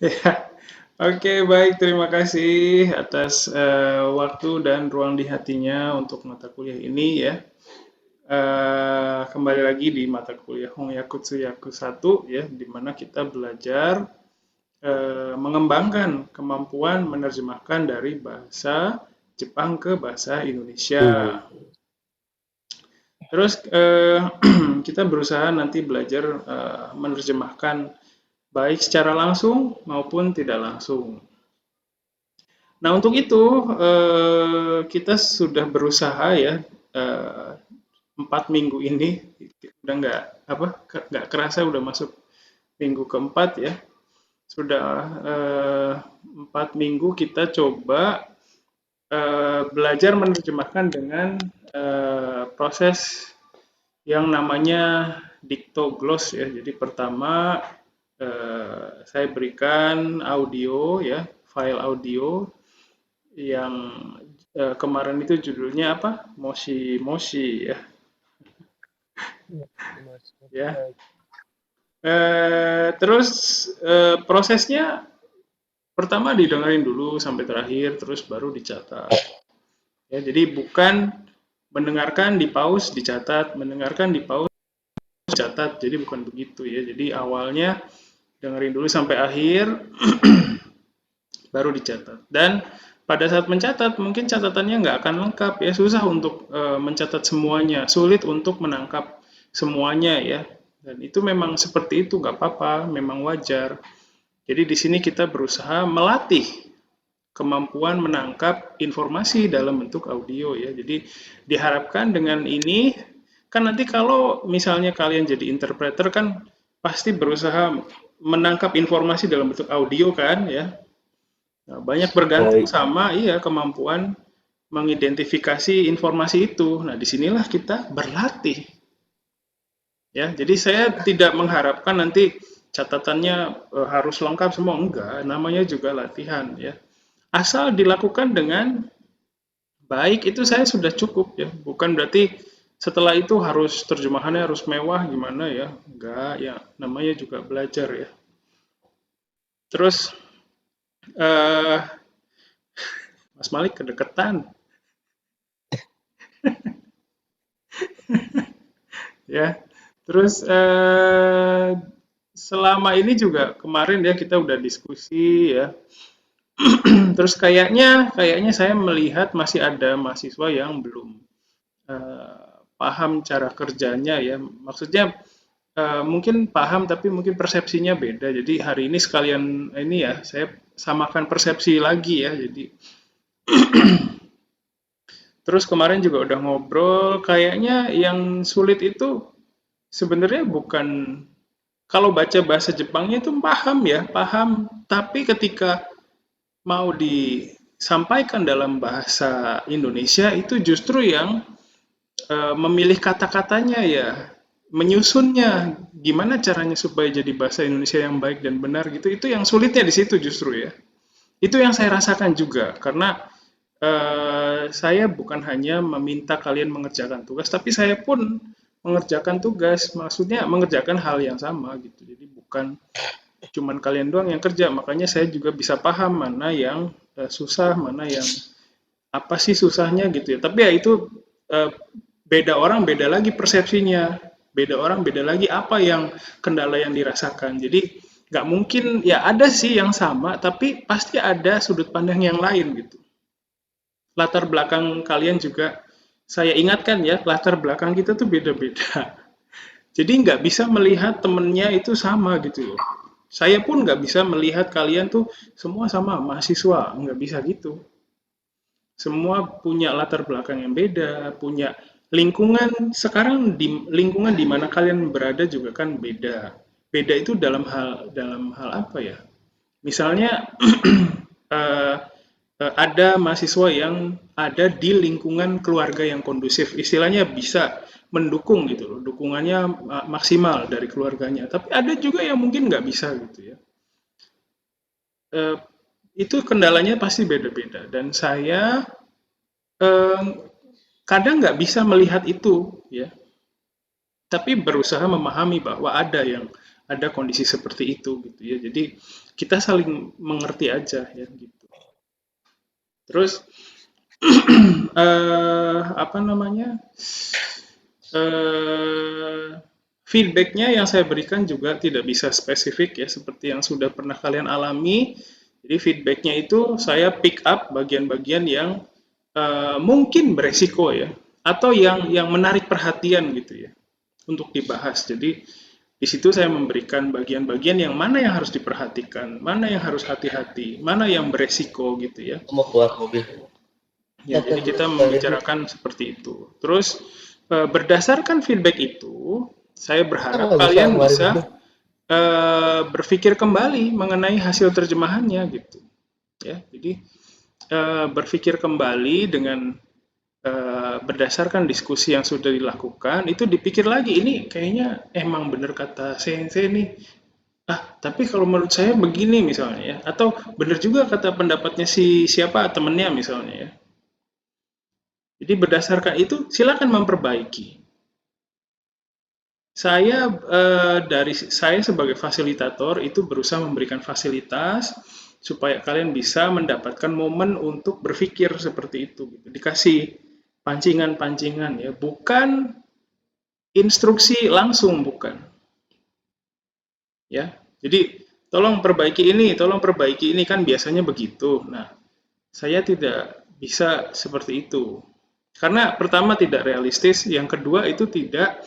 Ya, oke baik. Terima kasih atas waktu dan ruang di hatinya untuk mata kuliah ini ya. Kembali lagi di mata kuliah Hongyakutsu Yaku 1 ya, di mana kita belajar mengembangkan kemampuan menerjemahkan dari bahasa Jepang ke bahasa Indonesia. Hmm. Terus kita berusaha nanti belajar menerjemahkan baik secara langsung maupun tidak langsung. Nah, untuk itu kita sudah berusaha ya eh, 4 minggu ini udah nggak kerasa udah masuk minggu keempat ya. Sudah 4 minggu kita coba belajar menerjemahkan dengan proses yang namanya dictogloss ya. Jadi pertama saya berikan audio ya, file audio yang kemarin itu judulnya apa? Moshi Moshi ya. Iya, Mas. Ya. Baik. Terus prosesnya pertama didengerin dulu sampai terakhir, terus baru dicatat. Ya, jadi bukan mendengarkan di pause dicatat, mendengarkan di pause dicatat. Jadi bukan begitu ya. Jadi awalnya dengerin dulu sampai akhir, baru dicatat. Dan pada saat mencatat, mungkin catatannya nggak akan lengkap ya, susah untuk mencatat semuanya, sulit untuk menangkap semuanya ya. Dan itu memang seperti itu, nggak apa-apa, memang wajar. Jadi di sini kita berusaha melatih kemampuan menangkap informasi dalam bentuk audio ya. Jadi diharapkan dengan ini kan nanti kalau misalnya kalian jadi interpreter kan pasti berusaha menangkap informasi dalam bentuk audio kan ya. Nah, banyak bergantung Baik. sama iya kemampuan mengidentifikasi informasi itu. Nah, disinilah kita berlatih ya. Jadi saya tidak mengharapkan nanti catatannya harus lengkap semua enggak, namanya juga latihan ya. Asal dilakukan dengan baik itu saya sudah cukup ya. Bukan berarti setelah itu harus terjemahannya harus mewah gimana ya. Enggak ya, namanya juga belajar ya. Terus eh Mas Malik kedeketan ya. Terus selama ini juga kemarin ya kita udah diskusi ya. Terus kayaknya saya melihat masih ada mahasiswa yang belum paham cara kerjanya ya. Maksudnya mungkin paham tapi mungkin persepsinya beda. Jadi hari ini sekalian ini ya saya samakan persepsi lagi ya. Jadi terus kemarin juga udah ngobrol, kayaknya yang sulit itu sebenarnya bukan kalau baca bahasa Jepangnya itu paham ya, paham. Tapi ketika mau disampaikan dalam bahasa Indonesia itu justru yang memilih kata-katanya ya, menyusunnya gimana caranya supaya jadi bahasa Indonesia yang baik dan benar gitu. Itu yang sulitnya di situ justru ya. Itu yang saya rasakan juga karena saya bukan hanya meminta kalian mengerjakan tugas, tapi saya pun mengerjakan tugas. Maksudnya mengerjakan hal yang sama gitu. Jadi bukan cuman kalian doang yang kerja, makanya saya juga bisa paham mana yang susah, mana yang apa sih susahnya gitu ya. Tapi ya itu eh, beda orang beda lagi persepsinya, beda orang beda lagi apa yang kendala yang dirasakan. Jadi nggak mungkin ya ada sih yang sama, tapi pasti ada sudut pandang yang lain gitu. Latar belakang kalian juga saya ingatkan ya, latar belakang kita tuh beda-beda. Jadi nggak bisa melihat temennya itu sama gitu loh. Saya pun nggak bisa melihat kalian tuh semua sama mahasiswa, nggak bisa gitu. Semua punya latar belakang yang beda, punya lingkungan. Sekarang di lingkungan di mana kalian berada juga kan beda. Beda itu dalam hal apa ya? Misalnya eh, ada mahasiswa yang ada di lingkungan keluarga yang kondusif, istilahnya bisa mendukung gitu loh, dukungannya maksimal dari keluarganya. Tapi ada juga yang mungkin nggak bisa gitu ya. Eh, itu kendalanya pasti beda-beda dan saya eh, kadang nggak bisa melihat itu ya, tapi berusaha memahami bahwa ada yang ada kondisi seperti itu gitu ya. Jadi kita saling mengerti aja ya gitu. Terus apa namanya? eh, Feedbacknya yang saya berikan juga tidak bisa spesifik ya seperti yang sudah pernah kalian alami. Jadi feedbacknya itu saya pick up bagian-bagian yang mungkin beresiko ya, atau yang menarik perhatian gitu ya untuk dibahas. Jadi di situ saya memberikan bagian-bagian yang mana yang harus diperhatikan, mana yang harus hati-hati, mana yang beresiko gitu ya. Mau keluar mobil. Ya, jadi kita membicarakan seperti itu. Terus berdasarkan feedback itu, saya Kita berharap nggak bisa kalian ngeluarin mobil. bisa berpikir kembali mengenai hasil terjemahannya gitu. Ya, jadi berpikir kembali dengan berdasarkan diskusi yang sudah dilakukan, itu dipikir lagi ini kayaknya emang bener kata sensei nih. Ah, tapi kalau menurut saya begini misalnya ya, atau bener juga kata pendapatnya si siapa temennya misalnya ya. Jadi berdasarkan itu silakan memperbaiki. Saya sebagai fasilitator itu berusaha memberikan fasilitas supaya kalian bisa mendapatkan momen untuk berpikir seperti itu gitu. Dikasih pancingan-pancingan ya, bukan instruksi langsung bukan ya. Jadi tolong perbaiki ini kan biasanya begitu. Nah, saya tidak bisa seperti itu. Karena pertama tidak realistis, yang kedua itu tidak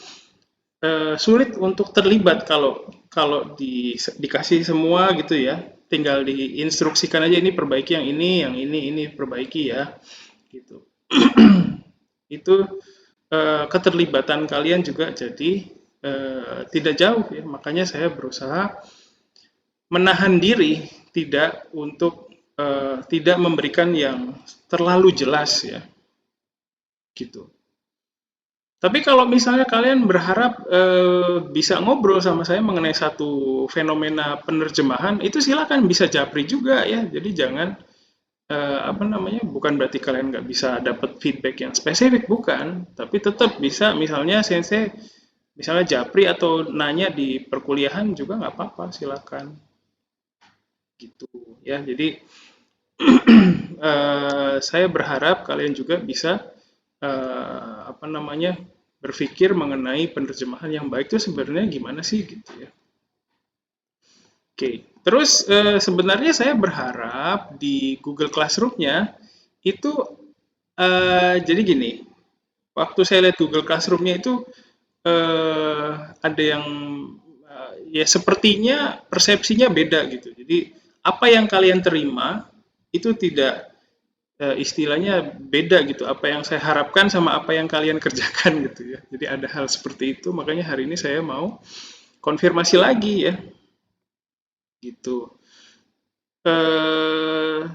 sulit untuk terlibat kalau kalau dikasih semua gitu ya, tinggal diinstruksikan aja ini perbaiki yang ini perbaiki ya, gitu. Itu keterlibatan kalian juga jadi tidak jauh ya, makanya saya berusaha menahan diri tidak untuk tidak memberikan yang terlalu jelas ya, gitu. Tapi kalau misalnya kalian berharap bisa ngobrol sama saya mengenai satu fenomena penerjemahan, itu silakan bisa japri juga ya. Jadi jangan apa namanya, bukan berarti kalian nggak bisa dapat feedback yang spesifik, bukan. Tapi tetap bisa, misalnya sensei, misalnya japri atau nanya di perkuliahan juga nggak apa-apa, silakan. Gitu ya. Jadi saya berharap kalian juga bisa apa namanya, berpikir mengenai penerjemahan yang baik itu sebenarnya gimana sih gitu ya. Oke, terus sebenarnya saya berharap di Google Classroom-nya itu jadi gini, waktu saya lihat Google Classroom-nya itu ada yang ya sepertinya persepsinya beda gitu. Jadi apa yang kalian terima itu tidak istilahnya beda gitu. Apa yang saya harapkan sama apa yang kalian kerjakan gitu ya. Jadi ada hal seperti itu, makanya hari ini saya mau konfirmasi lagi ya, gitu. Eh,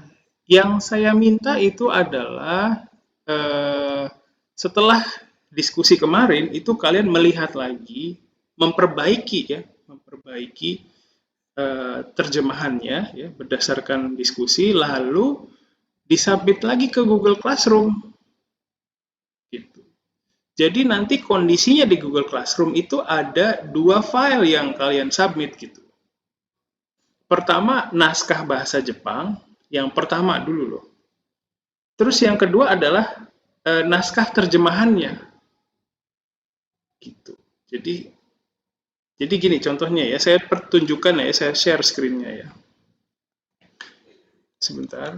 yang saya minta itu adalah eh, setelah diskusi kemarin itu kalian melihat lagi, memperbaiki ya, memperbaiki terjemahannya ya berdasarkan diskusi, lalu disubmit lagi ke Google Classroom gitu. Jadi nanti kondisinya di Google Classroom itu ada dua file yang kalian submit gitu. Pertama, naskah bahasa Jepang, yang pertama dulu loh. Terus yang kedua adalah naskah terjemahannya gitu. Jadi gini contohnya ya, saya pertunjukkan ya, saya share screen-nya ya. Sebentar.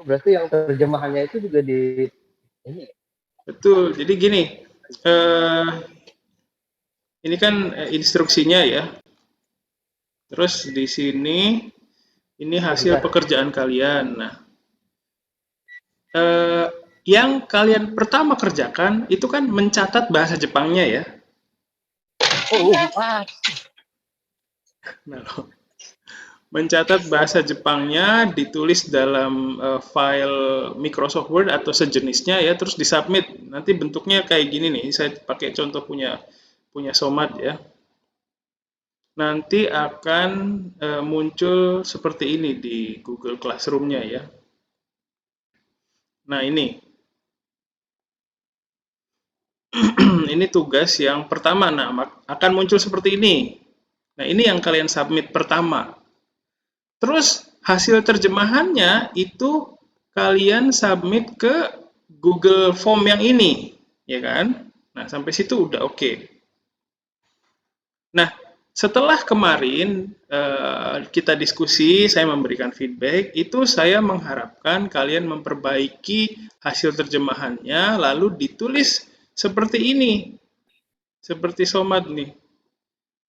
Berarti yang terjemahannya itu juga di ini. Betul. Jadi gini, eh, ini kan instruksinya ya. Terus di sini ini hasil pekerjaan kalian. Nah, eh, yang kalian pertama kerjakan itu kan mencatat bahasa Jepangnya ya. Oh, pas. Nah, mencatat bahasa Jepangnya ditulis dalam file Microsoft Word atau sejenisnya ya, terus disubmit. Nanti bentuknya kayak gini nih. Saya pakai contoh punya punya Somat ya. Nanti akan muncul seperti ini di Google Classroom-nya ya. Nah, ini. Ini tugas yang pertama. Nah, akan muncul seperti ini. Nah, ini yang kalian submit pertama. Terus hasil terjemahannya itu kalian submit ke Google Form yang ini, ya kan? Nah, sampai situ udah oke. Nah, setelah kemarin kita diskusi, saya memberikan feedback, itu saya mengharapkan kalian memperbaiki hasil terjemahannya, lalu ditulis seperti ini, seperti Somad nih.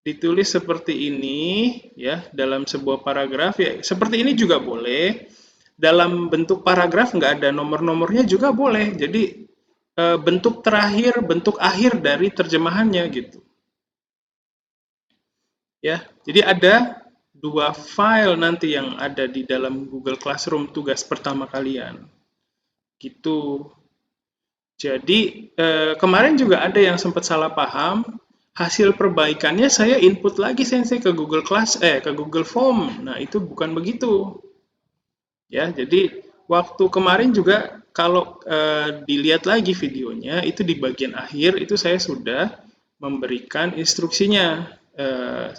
Ditulis seperti ini, ya, dalam sebuah paragraf, ya, seperti ini juga boleh. Dalam bentuk paragraf nggak ada nomor-nomornya juga boleh. Jadi bentuk terakhir, bentuk akhir dari terjemahannya gitu. Ya, jadi ada dua file nanti yang ada di dalam Google Classroom tugas pertama kalian. Gitu. Jadi kemarin juga ada yang sempat salah paham. Hasil perbaikannya saya input lagi Sensei ke ke Google Form. Nah, itu bukan begitu. Ya, jadi waktu kemarin juga kalau dilihat lagi videonya itu di bagian akhir itu saya sudah memberikan instruksinya.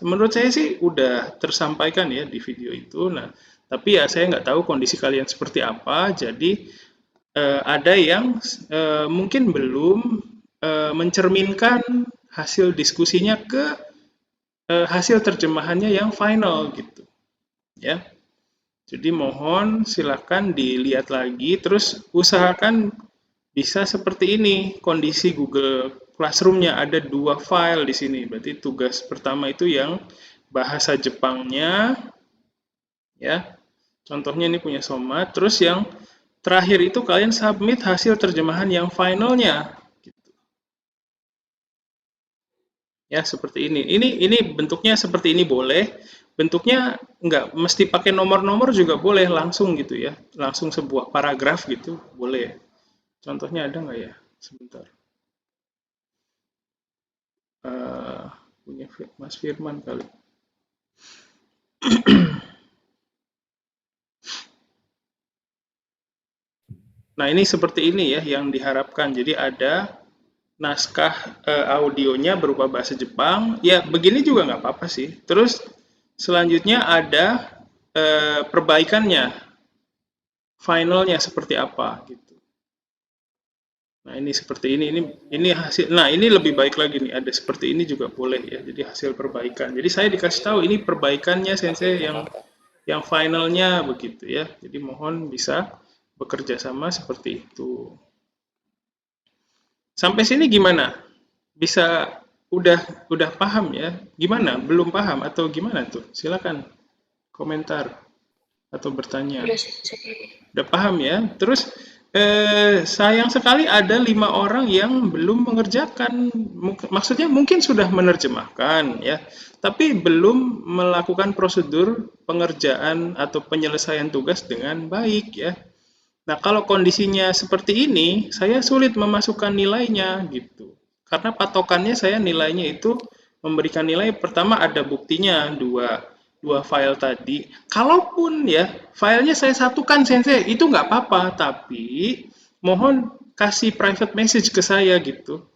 Menurut saya sih udah tersampaikan ya di video itu. Nah, tapi ya saya nggak tahu kondisi kalian seperti apa. Jadi ada yang mungkin belum mencerminkan hasil diskusinya ke hasil terjemahannya yang final gitu, ya. Jadi mohon silakan dilihat lagi, terus usahakan bisa seperti ini kondisi Google Classroom-nya ada dua file di sini. Berarti tugas pertama itu yang bahasa Jepangnya, ya. Contohnya ini punya Soma. Terus yang terakhir itu kalian submit hasil terjemahan yang finalnya. Ya, seperti ini. Ini bentuknya seperti ini boleh. Bentuknya nggak mesti pakai nomor-nomor juga boleh langsung gitu ya. Langsung sebuah paragraf gitu boleh. Contohnya ada nggak ya? Sebentar. Eh, punya Mas Firman kali. Nah, ini seperti ini ya yang diharapkan. Jadi ada naskah audionya berupa bahasa Jepang. Ya, begini juga nggak apa-apa sih. Terus selanjutnya ada perbaikannya, finalnya seperti apa gitu. Nah, ini seperti ini hasil. Nah, ini lebih baik lagi nih. Ada seperti ini juga boleh ya. Jadi hasil perbaikan. Jadi saya dikasih tahu ini perbaikannya Sensei yang finalnya begitu ya. Jadi mohon bisa bekerja sama seperti itu. Sampai sini gimana? Bisa udah paham ya? Gimana? Belum paham atau gimana tuh? Silakan komentar atau bertanya. Udah paham ya? Terus sayang sekali ada 5 orang yang belum mengerjakan. Maksudnya mungkin sudah menerjemahkan ya, tapi belum melakukan prosedur pengerjaan atau penyelesaian tugas dengan baik ya. Nah, kalau kondisinya seperti ini, saya sulit memasukkan nilainya gitu. Karena patokannya saya nilainya itu memberikan nilai pertama ada buktinya dua dua file tadi. Kalaupun ya filenya saya satukan Sensei, itu nggak apa-apa, tapi mohon kasih private message ke saya gitu.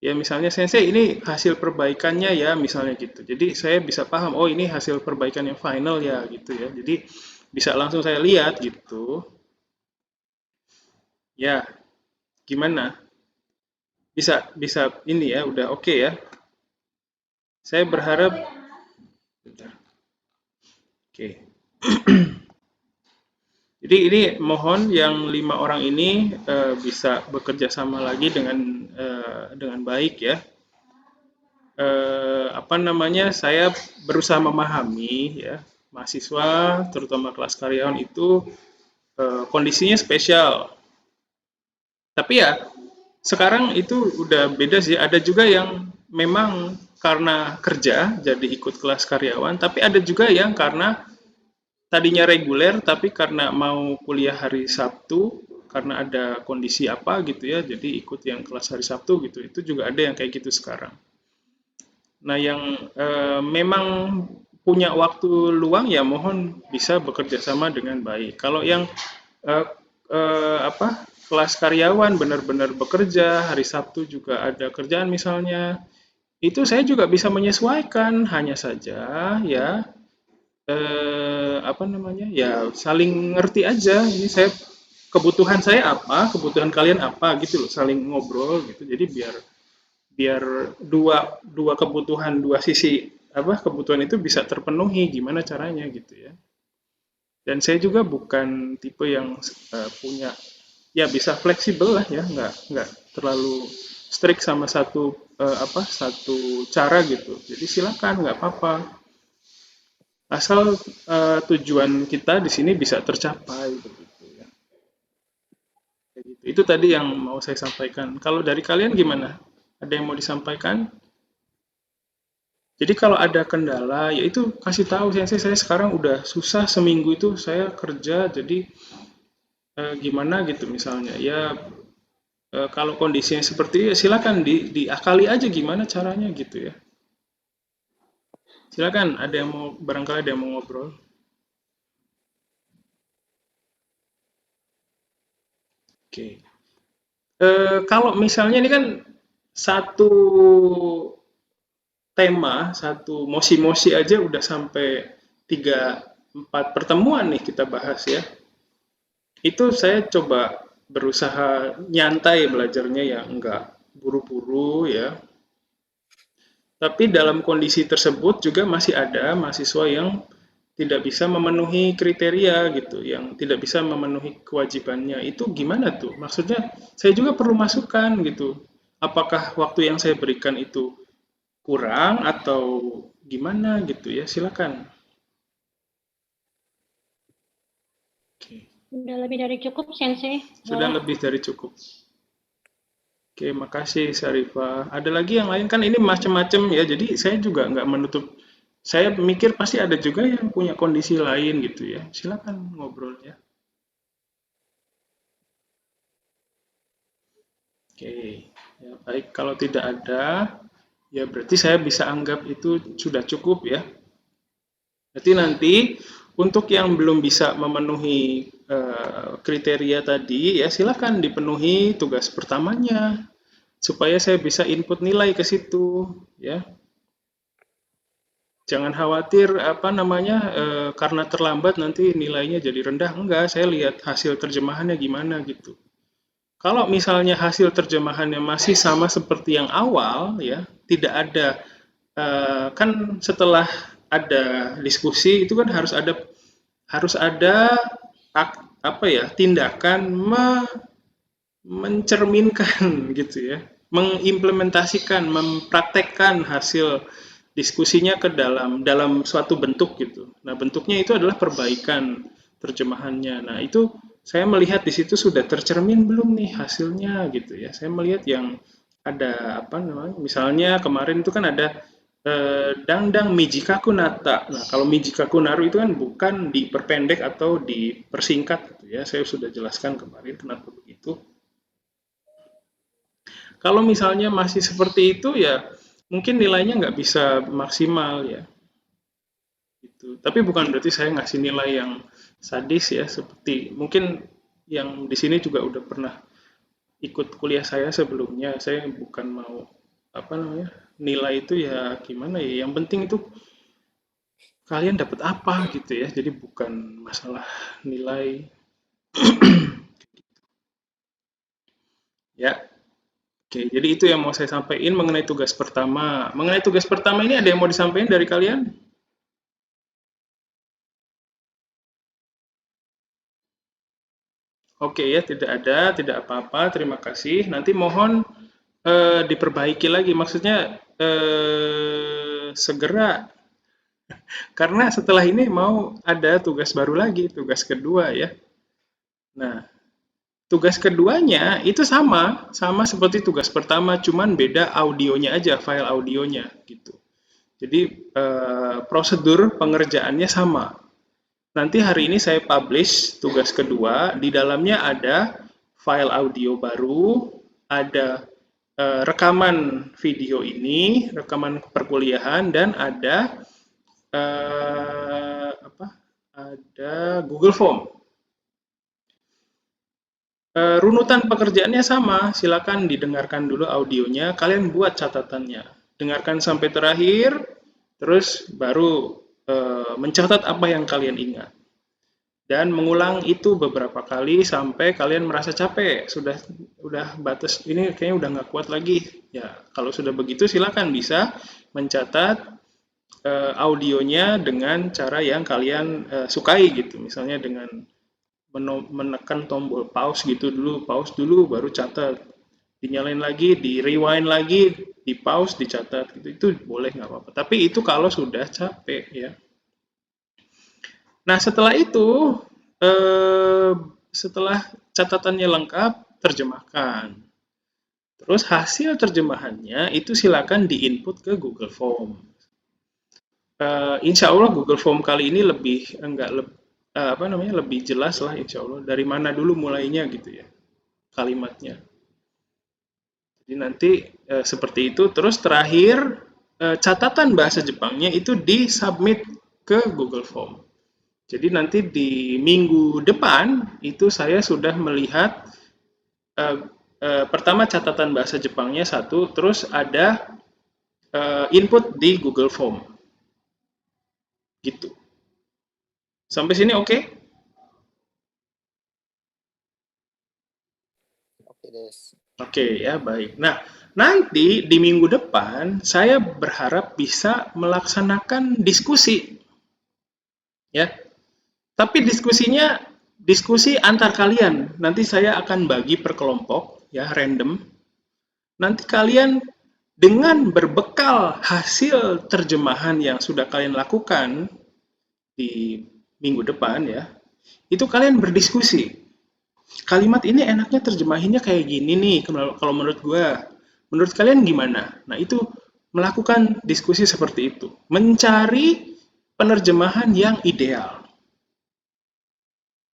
Ya misalnya Sensei ini hasil perbaikannya ya misalnya gitu. Jadi saya bisa paham, oh ini hasil perbaikan yang final ya gitu ya. Jadi bisa langsung saya lihat gitu. Ya, gimana? Bisa bisa ini ya, udah oke ya. Saya berharap bentar. Oke. Jadi ini mohon yang 5 orang ini bisa bekerja sama lagi dengan baik ya. Apa namanya? Saya berusaha memahami ya mahasiswa, terutama kelas karyawan itu kondisinya spesial. Tapi ya sekarang itu udah beda sih. Ada juga yang memang karena kerja jadi ikut kelas karyawan, tapi ada juga yang karena tadinya reguler tapi karena mau kuliah hari Sabtu karena ada kondisi apa gitu ya, jadi ikut yang kelas hari Sabtu gitu. Itu juga ada yang kayak gitu sekarang. Nah, yang memang punya waktu luang ya mohon bisa bekerja sama dengan baik. Kalau yang eh, apa kelas karyawan benar-benar bekerja, hari Sabtu juga ada kerjaan misalnya, itu saya juga bisa menyesuaikan, hanya saja ya apa namanya ya saling ngerti aja. Ini kebutuhan saya apa, kebutuhan kalian apa gitu loh, saling ngobrol gitu. Jadi biar biar dua dua kebutuhan dua sisi apa kebutuhan itu bisa terpenuhi gimana caranya gitu ya. Dan saya juga bukan tipe yang punya ya bisa fleksibel lah ya nggak terlalu strict sama satu cara gitu. Jadi silakan nggak apa-apa asal tujuan kita di sini bisa tercapai begitu ya. Kayak gitu. Itu tadi yang mau saya sampaikan. Kalau dari kalian gimana? Ada yang mau disampaikan? Jadi kalau ada kendala, ya itu kasih tahu saya sekarang udah susah seminggu itu saya kerja, jadi gimana gitu misalnya. Ya kalau kondisinya seperti itu, ya silakan diakali aja gimana caranya gitu ya. Silakan, ada yang mau barangkali ada yang mau ngobrol. Oke. Kalau misalnya ini kan satu tema, satu mosi-mosi aja udah sampai 3 4 pertemuan nih kita bahas ya. Itu saya coba berusaha nyantai belajarnya ya, enggak buru-buru ya. Tapi dalam kondisi tersebut juga masih ada mahasiswa yang tidak bisa memenuhi kriteria gitu, yang tidak bisa memenuhi kewajibannya. Itu gimana tuh? Maksudnya saya juga perlu masukan gitu. Apakah waktu yang saya berikan itu kurang atau gimana gitu ya? Silakan. Oke. Udah lebih dari cukup, Sensei. Sudah Boleh. lebih dari cukup. Oke, makasih Syarifah. Ada lagi yang lain kan ini macam-macam ya. Jadi saya juga nggak menutup. Saya mikir pasti ada juga yang punya kondisi lain gitu ya. Silakan ngobrol ya. Oke, ya baik. Kalau tidak ada, ya berarti saya bisa anggap itu sudah cukup ya. Berarti nanti untuk yang belum bisa memenuhi kriteria tadi, ya silakan dipenuhi tugas pertamanya supaya saya bisa input nilai ke situ ya. Jangan khawatir apa namanya karena terlambat nanti nilainya jadi rendah. Enggak, saya lihat hasil terjemahannya gimana gitu. Kalau misalnya hasil terjemahannya masih sama seperti yang awal ya, tidak ada kan setelah ada diskusi itu kan harus ada apa ya tindakan mencerminkan gitu ya, mengimplementasikan, mempraktekkan hasil diskusinya ke dalam suatu bentuk gitu. Nah, bentuknya itu adalah perbaikan terjemahannya. Nah, itu saya melihat di situ sudah tercermin belum nih hasilnya gitu ya. Saya melihat yang ada apa namanya? Misalnya kemarin itu kan ada Dangdang Mijikaku Nata. Nah, kalau Mijikaku Naru itu kan bukan diperpendek atau dipersingkat gitu ya. Saya sudah jelaskan kemarin kenapa begitu. Kalau misalnya masih seperti itu ya mungkin nilainya nggak bisa maksimal ya. Gitu. Tapi bukan berarti saya ngasih nilai yang sadis ya seperti mungkin yang di sini juga udah pernah ikut kuliah saya sebelumnya. Saya bukan mau apa namanya nilai itu ya gimana ya. Yang penting itu kalian dapat apa gitu ya. Jadi bukan masalah nilai ya. Oke, jadi itu yang mau saya sampaikan mengenai tugas pertama. Mengenai tugas pertama ini ada yang mau disampaikan dari kalian? Oke ya, tidak ada, tidak apa-apa. Terima kasih. Nanti mohon diperbaiki lagi. Maksudnya segera, karena setelah ini mau ada tugas baru lagi, tugas kedua ya. Nah, tugas keduanya itu sama seperti tugas pertama, cuman beda audionya aja, file audionya gitu. Jadi prosedur pengerjaannya sama. Nanti hari ini saya publish tugas kedua, di dalamnya ada file audio baru, ada rekaman video ini, rekaman perkuliahan, dan ada apa? Ada Google Form. Runutan pekerjaannya sama, silakan didengarkan dulu audionya, kalian buat catatannya. Dengarkan sampai terakhir, terus baru mencatat apa yang kalian ingat. Dan mengulang itu beberapa kali sampai kalian merasa capek. Udah batas ini kayaknya udah nggak kuat lagi. Ya, kalau sudah begitu silakan bisa mencatat audionya dengan cara yang kalian sukai gitu. Misalnya dengan menekan tombol pause gitu dulu, pause dulu baru catat. Dinyalain lagi, di rewind lagi, di pause, dicatat gitu. Itu boleh nggak apa-apa. Tapi itu kalau sudah capek ya. Nah, setelah itu setelah catatannya lengkap, terjemahkan. Terus hasil terjemahannya itu silakan diinput ke Google Form. Insya Allah Google Form kali ini lebih enggak apa namanya lebih jelas lah insya Allah dari mana dulu mulainya gitu ya kalimatnya. Jadi nanti seperti itu. Terus terakhir catatan bahasa Jepangnya itu disubmit ke Google Form. Jadi nanti di minggu depan itu saya sudah melihat pertama catatan bahasa Jepangnya satu, terus ada input di Google Form. Gitu. Sampai sini oke? Okay? Oke, Des. Oke ya, baik. Nah, nanti di minggu depan saya berharap bisa melaksanakan diskusi. Ya. Tapi diskusinya diskusi antar kalian. Nanti saya akan bagi per kelompok ya, random. Nanti kalian dengan berbekal hasil terjemahan yang sudah kalian lakukan di minggu depan ya, itu kalian berdiskusi. Kalimat ini enaknya terjemahinnya kayak gini nih, kalau menurut gua. Menurut kalian gimana? Nah, itu melakukan diskusi seperti itu. Mencari penerjemahan yang ideal.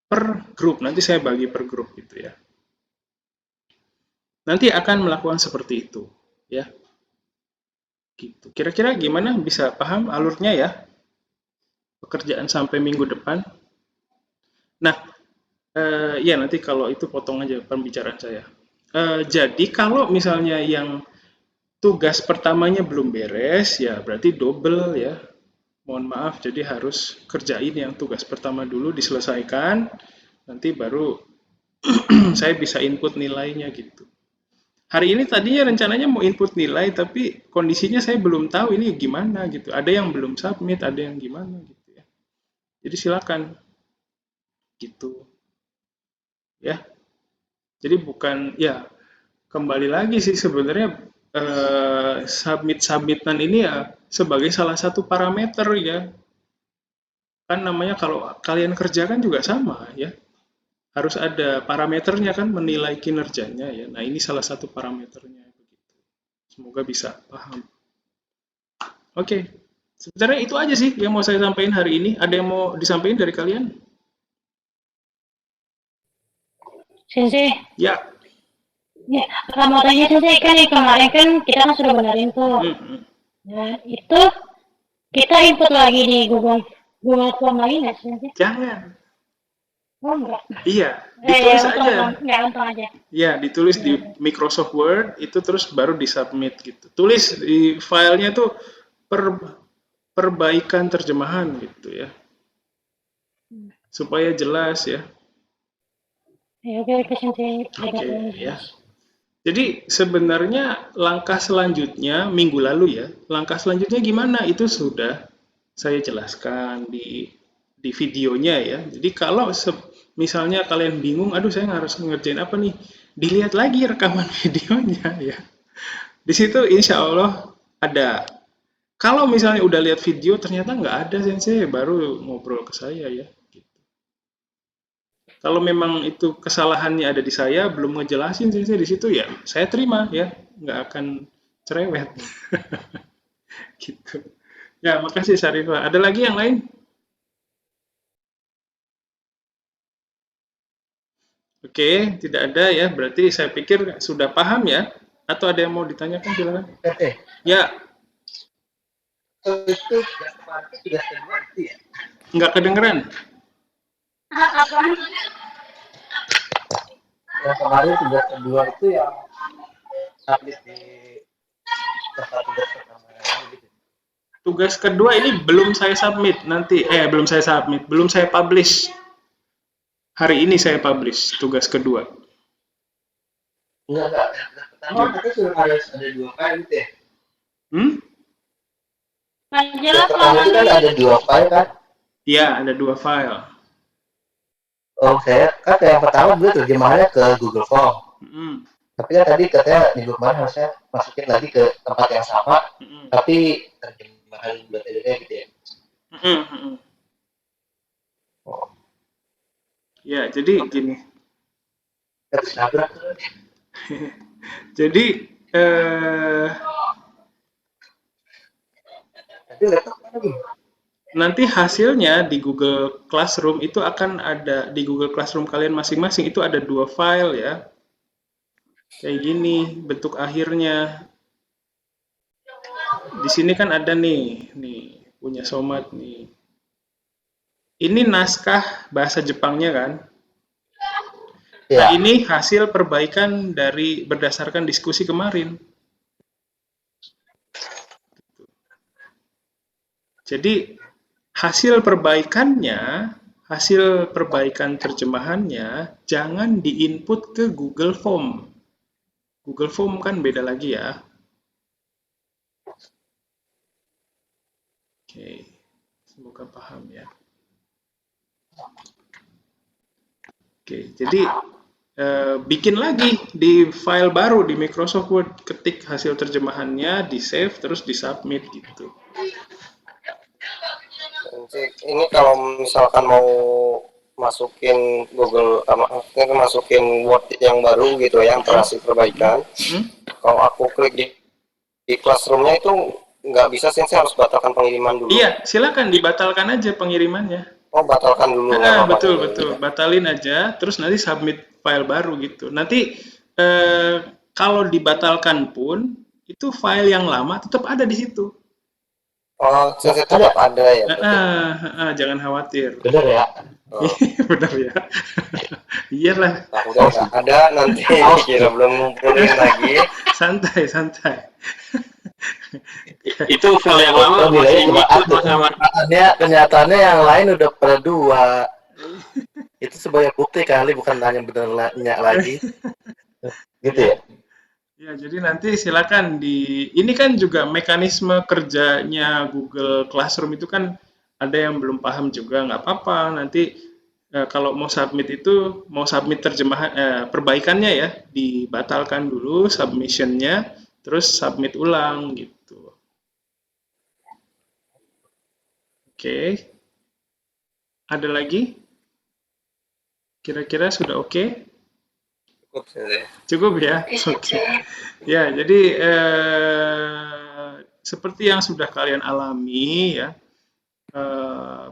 Per grup, nanti saya bagi per grup gitu ya. Nanti akan melakukan seperti itu, ya. Gitu. Kira-kira gimana? Bisa paham alurnya ya? Pekerjaan sampai minggu depan. Nah, ya nanti kalau itu potong aja pembicaraan saya. Jadi kalau misalnya yang tugas pertamanya belum beres, ya berarti double ya. Mohon maaf, jadi harus kerjain yang tugas pertama dulu diselesaikan, nanti baru saya bisa input nilainya gitu. Hari ini tadinya rencananya mau input nilai, tapi kondisinya saya belum tahu ini gimana gitu. Ada yang belum submit, ada yang gimana gitu ya. Jadi silakan gitu ya. Jadi bukan ya kembali lagi sih sebenarnya submitan ini ya sebagai salah satu parameter ya. Kan namanya kalau kalian kerjakan juga sama ya. Harus ada parameternya kan menilai kinerjanya ya. Nah, ini salah satu parameternya begitu. Semoga bisa paham. Oke. Sebenarnya itu aja sih yang mau saya sampaikan hari ini. Ada yang mau disampaikan dari kalian? Sensei, Ya. ya, mau tanya Sensei, kan kemarin kan kita kan sudah benerin tuh. Nah, itu kita input lagi di Google Form lagi nggak Sensei? Jangan. Oh enggak. Iya, ditulis aja. Enggak, untung aja. Ya, ditulis di Microsoft Word, itu terus baru disubmit gitu. Tulis di filenya tuh perbaikan terjemahan gitu ya. Supaya jelas ya. Ya, oke, Sensei. Oke, ya. Jadi sebenarnya langkah selanjutnya minggu lalu ya, langkah selanjutnya gimana itu sudah saya jelaskan di videonya ya. Jadi kalau misalnya kalian bingung, aduh saya harus ngerjain apa nih, dilihat lagi rekaman videonya ya. Di situ insya Allah ada. Kalau misalnya udah lihat video ternyata nggak ada sensei, baru ngobrol ke saya ya. Kalau memang itu kesalahannya ada di saya, belum ngejelasin sensei di situ ya, saya terima ya, nggak akan cerewet. Gitu. Ya, makasih Syarifah. Ada lagi yang lain? Oke, tidak ada ya. Berarti saya pikir sudah paham ya. Atau ada yang mau ditanyakan silakan. Ya. Itu sudah kedua ya? Nggak kedengeran. yang kemarin tugas kedua itu yang submit di tempat tugas pertama gitu. Tugas kedua ini belum saya submit nanti. Belum saya submit, belum saya publish. Hari ini saya publish tugas kedua. Enggak. Pertama katanya sudah harus ada 2 file gitu ya? Yang pertama itu kan ada 2 file kan? Iya, ada 2 file. Oh, saya kan yang pertama dulu terjemahannya ke Google Form. Tapi kan tadi katanya minggu kemarin harusnya masukin lagi ke tempat yang sama, tapi terjemahan buat editornya gitu ya. Ya, jadi gini. Nabrak. Jadi nanti hasilnya di Google Classroom itu akan ada di Google Classroom kalian masing-masing itu ada 2 file ya. Kayak gini bentuk akhirnya. Di sini kan ada nih punya Somat nih. Ini naskah bahasa Jepangnya kan? Nah, ini hasil perbaikan dari berdasarkan diskusi kemarin. Jadi hasil perbaikan terjemahannya jangan diinput ke Google Form. Google Form kan beda lagi ya. Oke, semoga paham ya. Oke, jadi bikin lagi di file baru di Microsoft Word, ketik hasil terjemahannya, di save, terus di submit gitu. Ini kalau misalkan mau masukin masukin Word yang baru gitu ya, yang terhasil perbaikan, kalau aku klik di Classroom-nya itu nggak bisa sih, saya harus batalkan pengiriman dulu. Iya, silakan dibatalkan aja pengirimannya. Oh, batalkan dulu. Betul. Batalin aja, terus nanti submit file baru gitu. Nanti kalau dibatalkan pun, itu file yang lama tetap ada di situ. Oh, tetap ada ya? Jangan khawatir. Benar ya? Benar ya. Iyalah. Udah nggak ada, nanti kira belum ngumpulin lagi. Santai. Itu file yang lama masih ikut Mas Amar. Kenyataannya yang lain udah pada 2. Itu sebagai bukti kali, bukan hanya benernya lagi. Gitu ya? Ya, jadi nanti silakan ini kan juga mekanisme kerjanya Google Classroom itu kan ada yang belum paham juga, nggak apa-apa. Nanti kalau mau submit terjemahan perbaikannya ya, dibatalkan dulu submissionnya, terus submit ulang gitu. Oke. Ada lagi? Kira-kira sudah oke? Cukup ya? Oke. Ya, jadi seperti yang sudah kalian alami ya,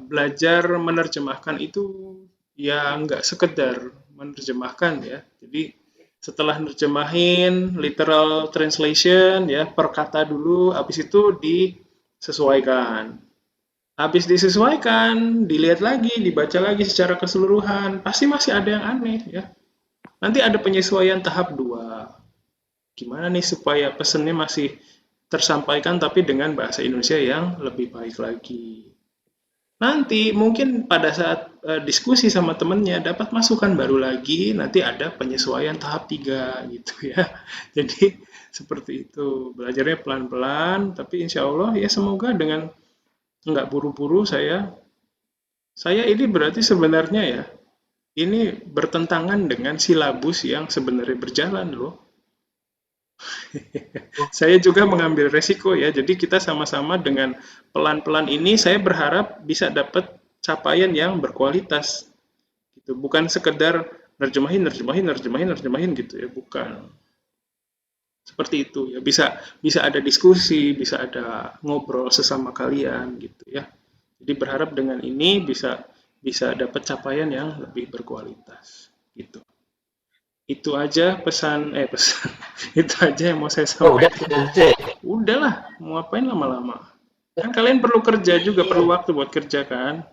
belajar menerjemahkan itu ya nggak sekedar menerjemahkan ya. Jadi setelah nerjemahin literal translation ya, per kata dulu, habis itu disesuaikan. Habis disesuaikan, dilihat lagi, dibaca lagi secara keseluruhan, pasti masih ada yang aneh ya. Nanti ada penyesuaian tahap 2. Gimana nih supaya pesannya masih tersampaikan tapi dengan bahasa Indonesia yang lebih baik lagi. Nanti mungkin pada saat diskusi sama temennya dapat masukan baru lagi, nanti ada penyesuaian tahap 3 gitu ya. Jadi seperti itu, belajarnya pelan-pelan, tapi insya Allah ya semoga dengan nggak buru-buru saya ini berarti sebenarnya ya, ini bertentangan dengan silabus yang sebenarnya berjalan loh. Saya juga mengambil resiko ya, jadi kita sama-sama dengan pelan-pelan ini saya berharap bisa dapat capaian yang berkualitas. Gitu. Bukan sekedar nerjemahin gitu ya, bukan. Seperti itu ya, bisa ada diskusi, bisa ada ngobrol sesama kalian gitu ya. Jadi berharap dengan ini bisa dapat capaian yang lebih berkualitas gitu. Itu aja pesan itu aja yang mau saya sampaikan. Udahlah, mau ngapain lama-lama? Kan kalian perlu kerja juga, perlu waktu buat kerja kan?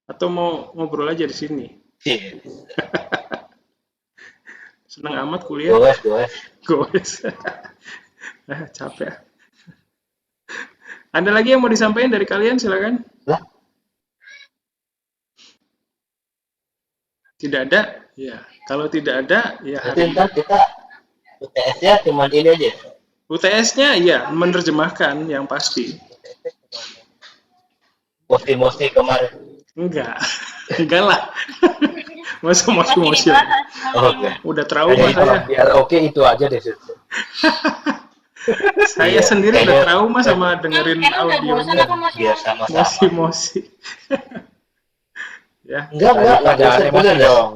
Atau mau ngobrol aja di sini? Senang amat kuliah. Goes. Capek. Ada lagi yang mau disampaikan dari kalian? Silakan. Lah. Tidak ada? Ya. Kalau tidak ada, ya hari ini kita UTS-nya cuma ini aja. UTS-nya ya menerjemahkan yang pasti. Mosi kemarin. Enggak lah. Masa mosi. Udah trauma saya. Biar oke itu aja deh. Saya sendiri udah trauma sama dengerin audionya. Mosi. Ya. Enggak bosan dong.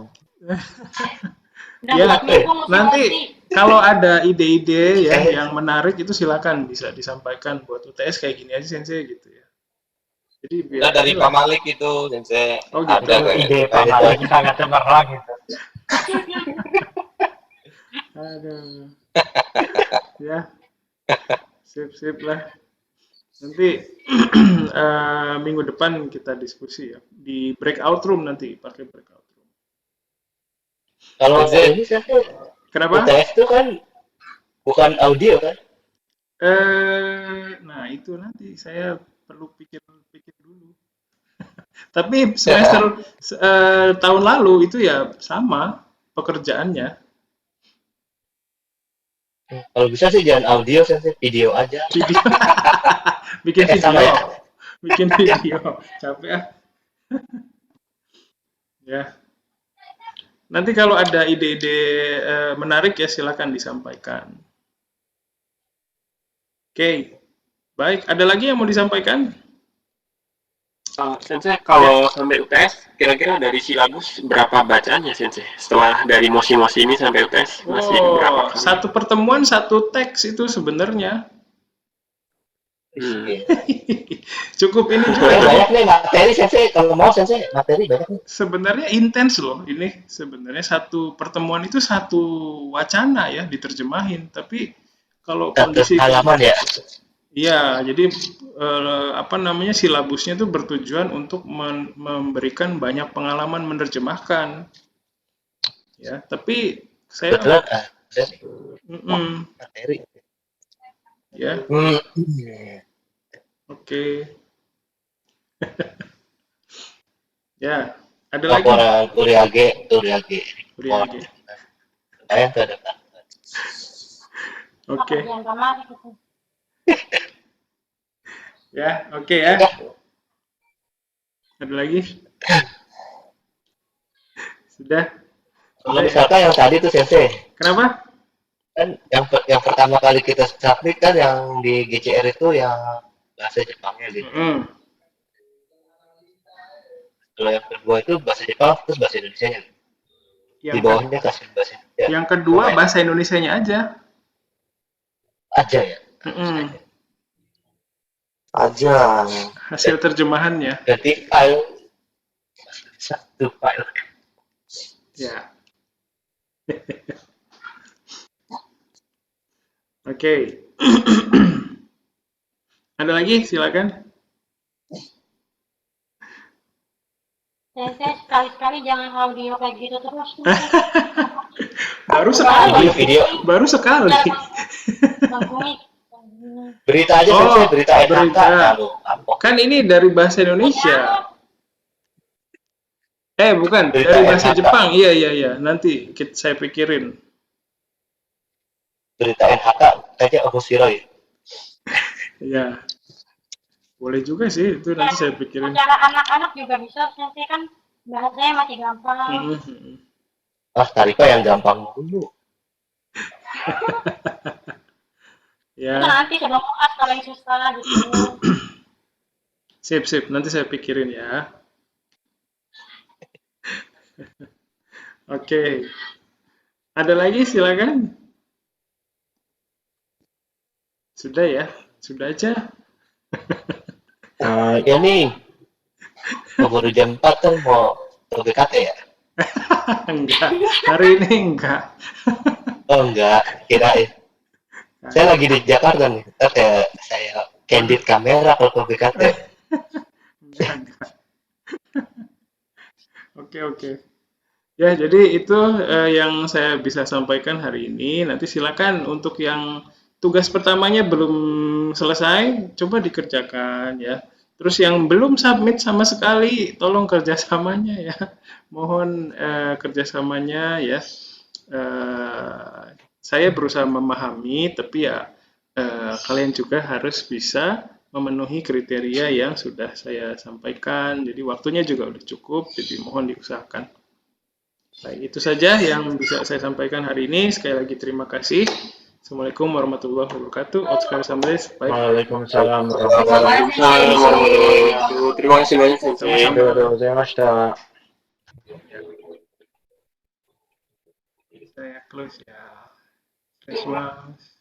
Ya, nanti kalau ada ide-ide ya yang menarik itu silakan bisa disampaikan buat UTS kayak gini aja Sensei gitu ya. Jadi biar dari Pak Malik itu Sensei. Oh gitu. Ada ide Pak Malik sangat cemerlang gitu. Aduh. Ya. Sip lah. Nanti minggu depan kita diskusi ya di breakout room nanti pakai breakout room. Kalau ini kenapa? UTS itu kan bukan audio kan? Nah itu nanti saya perlu pikir dulu. Tapi semester tahun lalu itu ya sama pekerjaannya. Kalau bisa sih jangan audio, video aja. Bikin video. Bikin video. Capek ah. Ya. Nanti kalau ada ide-ide menarik ya silakan disampaikan. Oke. Baik, ada lagi yang mau disampaikan? Sensei, kalau sampai UTS, kira-kira dari silabus berapa bacaannya, Sensei? Setelah dari mosi-mosi ini sampai UTS, masih berapa? Satu pertemuan, satu teks itu sebenarnya. Cukup ini juga. Banyak nih materi, Sensei. Kalau mau, Sensei, materi banyak nih. Sebenarnya intens loh ini. Sebenarnya satu pertemuan itu satu wacana ya, diterjemahin. Tapi kalau kondisi... halaman ya? Iya, jadi silabusnya itu bertujuan untuk memberikan banyak pengalaman menerjemahkan. Ya, tapi saya materi. Ya. Oke. Ya, ada lagi. Laporan Uriage. Saya ada. Oke. Ya, oke ya. Ada lagi? Sudah. Kalau misalkan yang tadi tuh Sensei. Kenapa? Kan yang pertama kali kita submit kan yang di GCR itu yang bahasa Jepangnya gitu. Kalau yang kedua itu bahasa Jepang terus bahasa Indonesianya. Di bawahnya kasih bahasa Indonesia. Yang kedua bahasa Indonesianya aja. Aja ya. Aja. Hasil terjemahannya. Berarti file satu file. Ya. Oke. Ada lagi? Silakan. Saya sekali-sekali jangan audio kayak gitu terus. Baru sekali. Video. Baru sekali. Berita aja Sensei, berita. Kan ini dari bahasa Indonesia. Bukan, dari bahasa Jepang. Iya. Nanti saya pikirin. Berita NHK kayaknya Omoshiroi. Ya. Boleh juga sih, itu nanti saya pikirin. Secara anak-anak juga bisa, Sensei kan bahasanya masih gampang. Tarika yang gampang dulu. Ya. Nanti sebelum UAS kalau yang susah gitu. Sip, nanti saya pikirin ya. Oke. Ada lagi silakan. Sudah ya, sudah aja. Ya nih, baru jam 4 kan mau PBKT ya? Enggak, hari ini enggak. Oh enggak, kirain. Saya lagi di Jakarta nih, ntar kayak saya candid kamera kalau PBKT. Enggak. Oke. Ya, jadi itu yang saya bisa sampaikan hari ini. Nanti silakan untuk yang tugas pertamanya belum selesai, coba dikerjakan ya. Terus yang belum submit sama sekali, tolong kerjasamanya ya. Mohon kerjasamanya ya. Saya berusaha memahami, tapi ya kalian juga harus bisa memenuhi kriteria yang sudah saya sampaikan. Jadi waktunya juga udah cukup, jadi mohon diusahakan. Baik, itu saja yang bisa saya sampaikan hari ini. Sekali lagi terima kasih. Assalamualaikum warahmatullahi wabarakatuh. Otskar Samdes. Baik. Waalaikumsalam Waalaikumsalam warahmatullahi wabarakatuh. Terima kasih banyak, Sensei. warahmatullahi. Saya close ya. Terima kasih.